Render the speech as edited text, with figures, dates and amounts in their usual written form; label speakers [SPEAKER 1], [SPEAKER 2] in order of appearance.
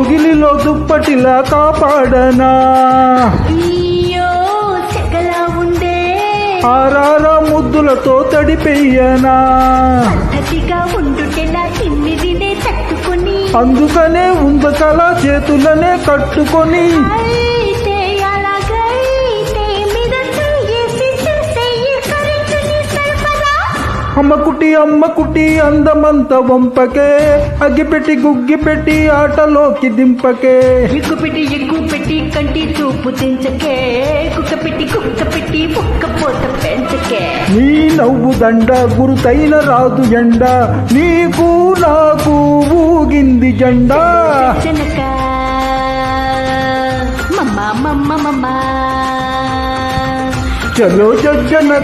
[SPEAKER 1] కౌగిలిలో దుప్పటిలా కాపాడనా ఆరారా ముద్దులతో తడిపెయ్యనా అందుకనే ఉందకల చేతులనే కట్టుకొని అమ్మ కుటి అందమంత వంపకే అగ్గిపెట్టి గుగ్గిపెట్టి ఆటలోకి దింపకే
[SPEAKER 2] ఎక్కువ పెట్టి కంటి చూపు తెంచకే కుక్క పెట్టి పోత పెంచకే
[SPEAKER 1] నీ నవ్వు దండ గురుతైన రాదు ఎండ నీకు నాకు ఊగింది జెండా
[SPEAKER 2] జనక మమ్మ
[SPEAKER 1] చలో జనక